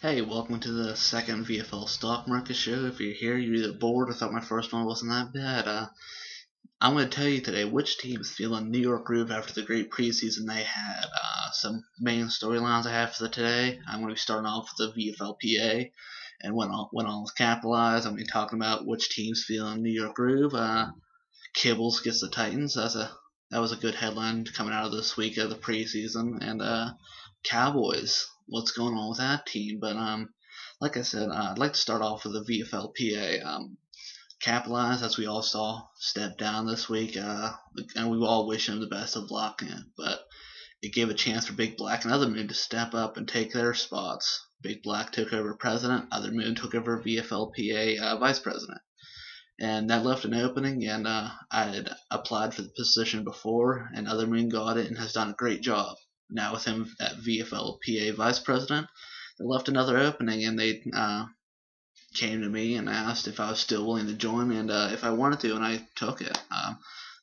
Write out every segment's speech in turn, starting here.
Hey, welcome to the second VFL stock market show. If you're here, you're either bored or thought my first one wasn't that bad. I'm going to tell you today which teams feel a New York groove after the great preseason they had. Some main storylines I have for today. I'm going to be starting off with the VFL PA and when all was capitalized. I'm going to be talking about which teams feel a New York groove. Kibbles gets the Titans. That was a good headline coming out of this week of the preseason. And Cowboys, what's going on with that team? But like I said, I'd like to start off with the VFL PA. Capitalize, as we all saw, step down this week, and we all wish him the best of luck. But it gave a chance for Big Black and Other Moon to step up and take their spots. Big Black took over president, Other Moon took over VFL PA vice president. And that left an opening, and I had applied for the position before, and Other Moon got it and has done a great job. Now with him at VFL PA vice president, they left another opening, and they came to me and asked if I was still willing to join, and if I wanted to, and I took it.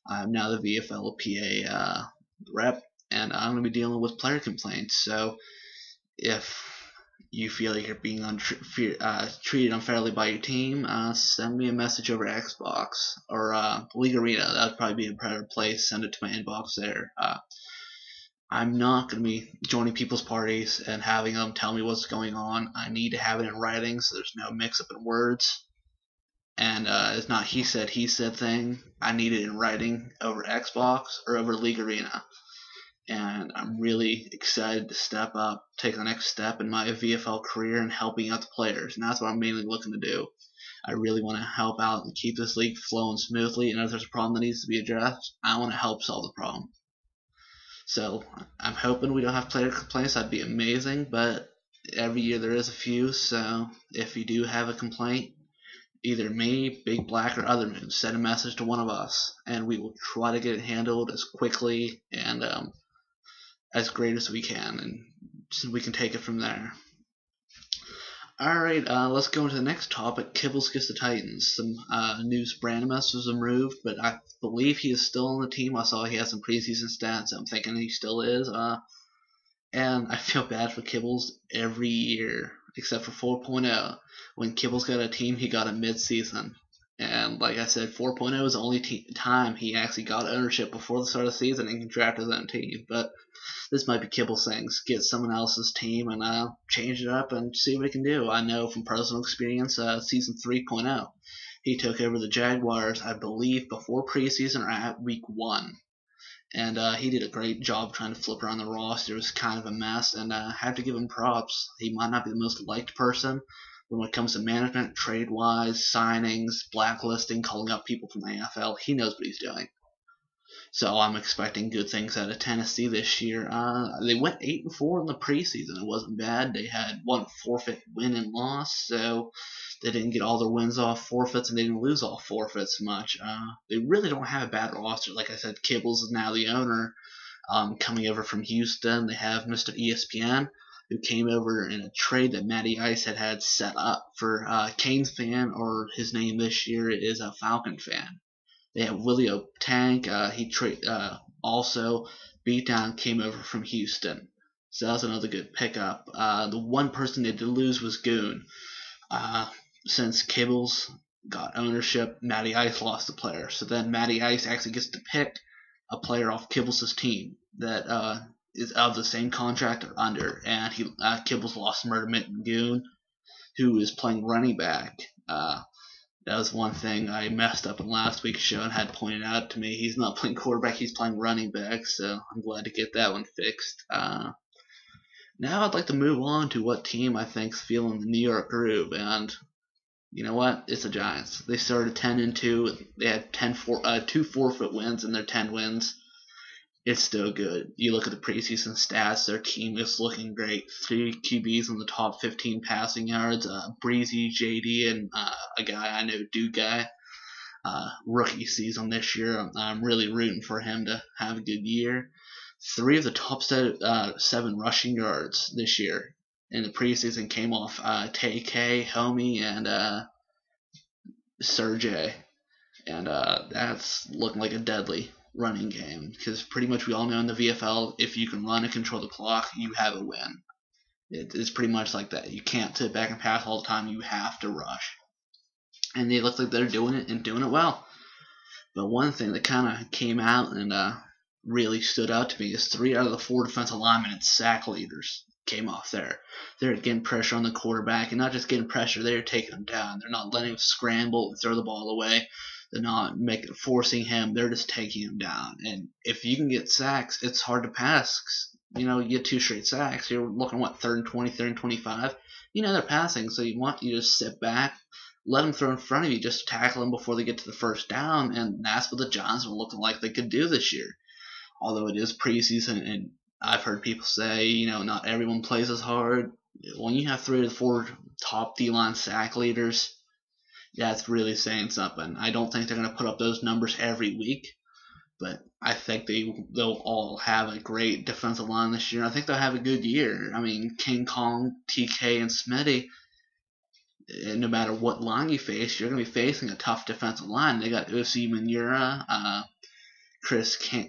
I'm now the VFL PA rep, and I'm going to be dealing with player complaints. So if you feel like you're being treated unfairly by your team, send me a message over Xbox or League Arena. That would probably be a better place. Send it to my inbox there. I'm not going to be joining people's parties and having them tell me what's going on. I need to have it in writing so there's no mix-up in words. And it's not he said thing. I need it in writing over Xbox or over League Arena. And I'm really excited to step up, take the next step in my VFL career and helping out the players. And that's what I'm mainly looking to do. I really want to help out and keep this league flowing smoothly. And if there's a problem that needs to be addressed, I want to help solve the problem. So I'm hoping we don't have player complaints. That'd be amazing. But every year there is a few. So if you do have a complaint, either me, Big Black, or Other Moon, send a message to one of us, and we will try to get it handled as quickly and as great as we can, and so we can take it from there. Alright, let's go into the next topic. Kibbles gets the Titans. Some news Brandemus was removed, but I believe he is still on the team. I saw he has some preseason stats, so I'm thinking he still is. And I feel bad for Kibbles every year, except for 4.0. When Kibbles got a team, he got a mid-season. And like I said, 4.0 is the only time he actually got ownership before the start of the season and can draft his own team. But this might be Kibble saying, get someone else's team and change it up and see what he can do. I know from personal experience, season 3.0, he took over the Jaguars, I believe, before preseason or at week 1. And he did a great job trying to flip around the roster. It was kind of a mess, and I have to give him props. He might not be the most liked person, but when it comes to management, trade-wise, signings, blacklisting, calling up people from the AFL, he knows what he's doing. So I'm expecting good things out of Tennessee this year. They went 8-4 in the preseason. It wasn't bad. They had one forfeit win and loss, so they didn't get all their wins off forfeits, and they didn't lose all forfeits much. They really don't have a bad roster. Like I said, Kibbles is now the owner, coming over from Houston. They have Mr. ESPN, who came over in a trade that Matty Ice had set up for Canes fan, or his name this year is a Falcon fan. They have Willie O'Tank. He also Beatdown came over from Houston. So that's another good pickup. The one person they did lose was Goon. Since Kibbles got ownership, Matty Ice lost the player. So then Matty Ice actually gets to pick a player off Kibbles' team that is of the same contract or under. And Kibbles lost Murder Mitten Goon, who is playing running back. That was one thing I messed up in last week's show and had pointed out to me. He's not playing quarterback, he's playing running back, so I'm glad to get that one fixed. Now I'd like to move on to what team I think's feeling the New York groove, and you know what? It's the Giants. They started 10-2. They had 2 forfeit wins in their 10 wins. It's still good. You look at the preseason stats, their team is looking great. 3 QBs in the top 15 passing yards. Breezy, JD, and a guy I know, Duke guy. Rookie season this year. I'm really rooting for him to have a good year. 3 of the top 7 rushing yards this year in the preseason came off TK, Homie, and Sergey. And that's looking like a deadly running game, because pretty much we all know in the VFL, if you can run and control the clock, you have a win. It's pretty much like that. You can't sit back and pass all the time. You have to rush. And they look like they're doing it and doing it well. But one thing that kind of came out and really stood out to me is 3 out of the 4 defensive linemen and sack leaders came off there. They're getting pressure on the quarterback, and not just getting pressure, they're taking him down. They're not letting him scramble and throw the ball away. They're not forcing him. They're just taking him down. And if you can get sacks, it's hard to pass. You get 2 straight sacks. You're looking at 3rd and 20, 3rd and 25. They're passing, so you just sit back, let them throw in front of you, just tackle them before they get to the first down, and that's what the Giants are looking like they could do this year. Although it is preseason, and I've heard people say, not everyone plays as hard. When you have 3 to 4 top D-line sack leaders, that's really saying something. I don't think they're going to put up those numbers every week, but I think they'll all have a great defensive line this year. I think they'll have a good year. I mean, King Kong, TK, and Smitty, no matter what line you face, you're going to be facing a tough defensive line. They got Osi Manura,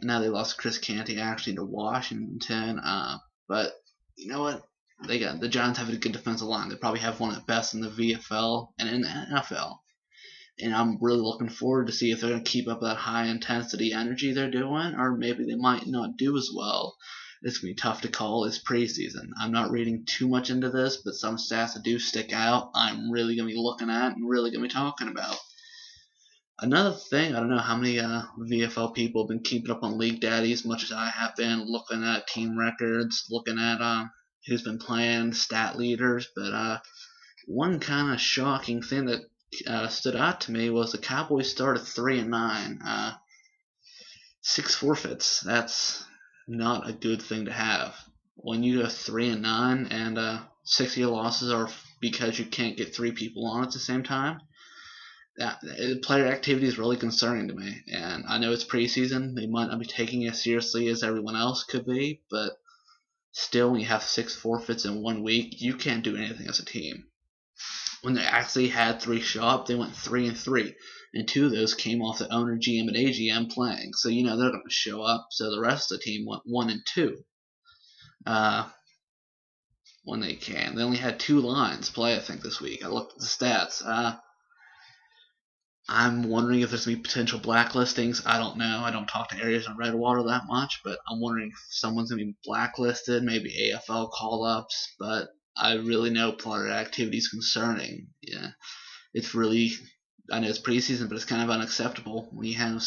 now they lost Chris Canty actually to Washington, but you know what? The Giants have a good defensive line. They probably have one of the best in the VFL and in the NFL. And I'm really looking forward to see if they're going to keep up that high intensity energy they're doing, or maybe they might not do as well. It's going to be tough to call. It's preseason. I'm not reading too much into this, but some stats that do stick out, I'm really going to be looking at and really going to be talking about. Another thing, I don't know how many VFL people have been keeping up on League Daddy as much as I have been, looking at team records, looking at who's been playing, stat leaders, but one kind of shocking thing that stood out to me was the Cowboys started 3-9, 6 forfeits. That's not a good thing to have. When you go 3-9 and 6 of your losses are because you can't get 3 people on at the same time, that player activity is really concerning to me. And I know it's preseason; they might not be taking it as seriously as everyone else could be, but still, when you have 6 forfeits in 1 week, you can't do anything as a team. When they actually had 3 show up, they went 3-3, and 2 of those came off the owner, GM, and AGM playing. So they're going to show up. So the rest of the team went 1-2 when they can. They only had 2 lines play, I think, this week. I looked at the stats. I'm wondering if there's going to be potential blacklistings. I don't know. I don't talk to areas in Redwater that much, but I'm wondering if someone's going to be blacklisted, maybe AFL call-ups, but I really know player activity is concerning. Yeah, it's really, I know it's preseason, but it's kind of unacceptable. When you have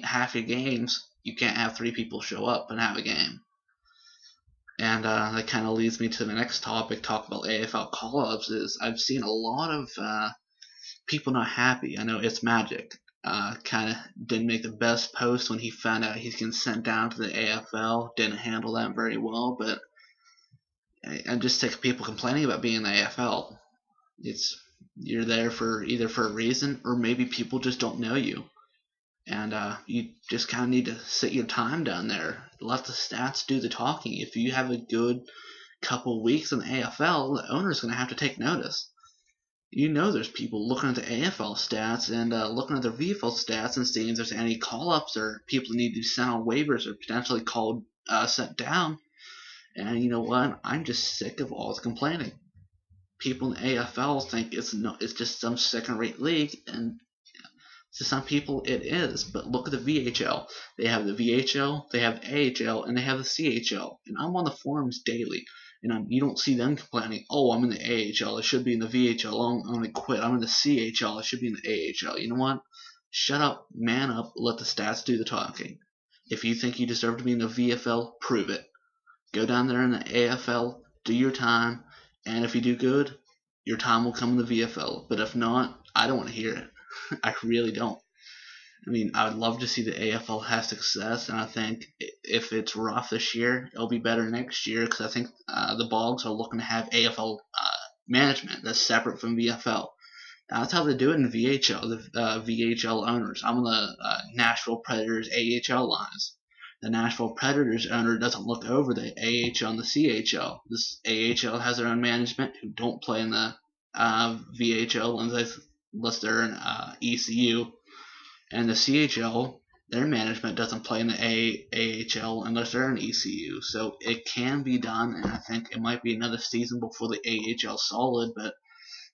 half your games, you can't have 3 people show up and have a game. And that kind of leads me to the next topic, talk about AFL call-ups, is I've seen a lot of people not happy. I know It's Magic kind of didn't make the best post when he found out he's getting sent down to the AFL. Didn't handle that very well, but I'm just sick of people complaining about being in the AFL. You're there either for a reason, or maybe people just don't know you, and you just kind of need to sit your time down there. Let the stats do the talking. If you have a good couple weeks in the AFL, the owner's going to have to take notice. There's people looking at the AFL stats and looking at their VFL stats and seeing if there's any call-ups or people that need to be sent on waivers or potentially sent down. And you know what? I'm just sick of all the complaining. People in the AFL think it's just some second-rate league, and to some people it is. But look at the VHL. They have the VHL, they have AHL, and they have the CHL. And I'm on the forums daily. And you don't see them complaining, oh, I'm in the AHL, I should be in the VHL, I'm going to quit, I'm in the CHL, I should be in the AHL. You know what? Shut up, man up, let the stats do the talking. If you think you deserve to be in the VFL, prove it. Go down there in the AFL, do your time, and if you do good, your time will come in the VFL. But if not, I don't want to hear it. I really don't. I mean, I would love to see the AFL have success, and I think if it's rough this year, it'll be better next year, because I think the Bogs are looking to have AFL management that's separate from VFL. That's how they do it in VHL, the VHL owners. I'm on the Nashville Predators AHL lines. The Nashville Predators owner doesn't look over the AHL and the CHL. This AHL has their own management who don't play in the VHL unless they're in ECU. And the CHL their management doesn't play in the AHL unless they're in ECU. So it can be done, and I think it might be another season before the AHL solid. But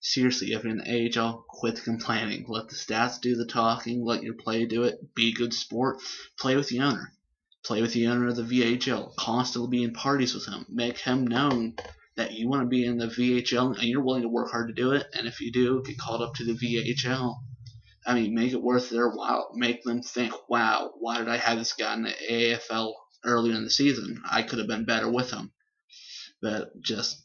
seriously, if you're in the AHL, quit complaining. Let the stats do the talking. Let your play do it. Be a good sport. Play with the owner. Play with the owner of the VHL. Constantly be in parties with him. Make him known that you want to be in the VHL and you're willing to work hard to do it. And if you do, get called up to the VHL. I mean, make it worth their while. Make them think, wow, why did I have this guy in the AFL earlier in the season? I could have been better with him. But just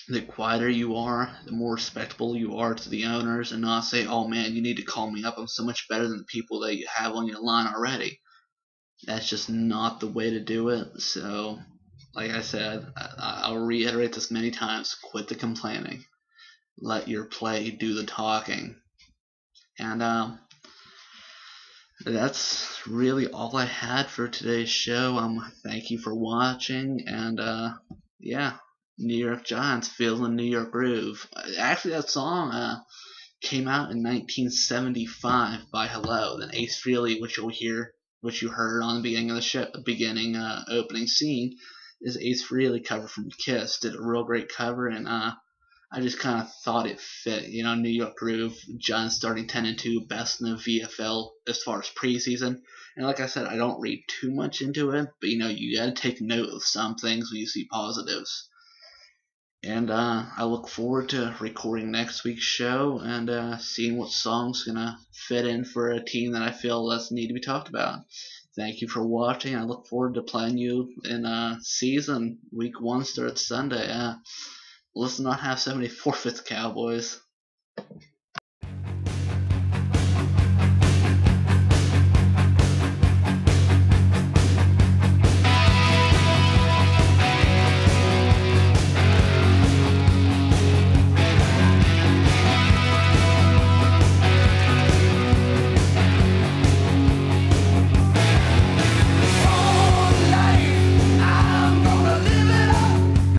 the quieter you are, the more respectable you are to the owners, and not say, oh man, you need to call me up. I'm so much better than the people that you have on your line already. That's just not the way to do it. So, like I said, I'll reiterate this many times, quit the complaining. Let your play do the talking. And that's really all I had for today's show. Thank you for watching, and yeah, New York Giants feeling New York groove. Actually, that song came out in 1975 by Hello. Then Ace Frehley, which you heard on the beginning of the show, opening scene, is Ace Frehley cover from Kiss. Did a real great cover, and I just kind of thought it fit. New York Groove, Giants starting 10-2, best in the VFL as far as preseason. And like I said, I don't read too much into it, but you got to take note of some things when you see positives. And I look forward to recording next week's show and seeing what song's gonna fit in for a team that I feel less need to be talked about. Thank you for watching. I look forward to playing you in season. Week 1 starts Sunday. Let's not have so many forfeits, Cowboys.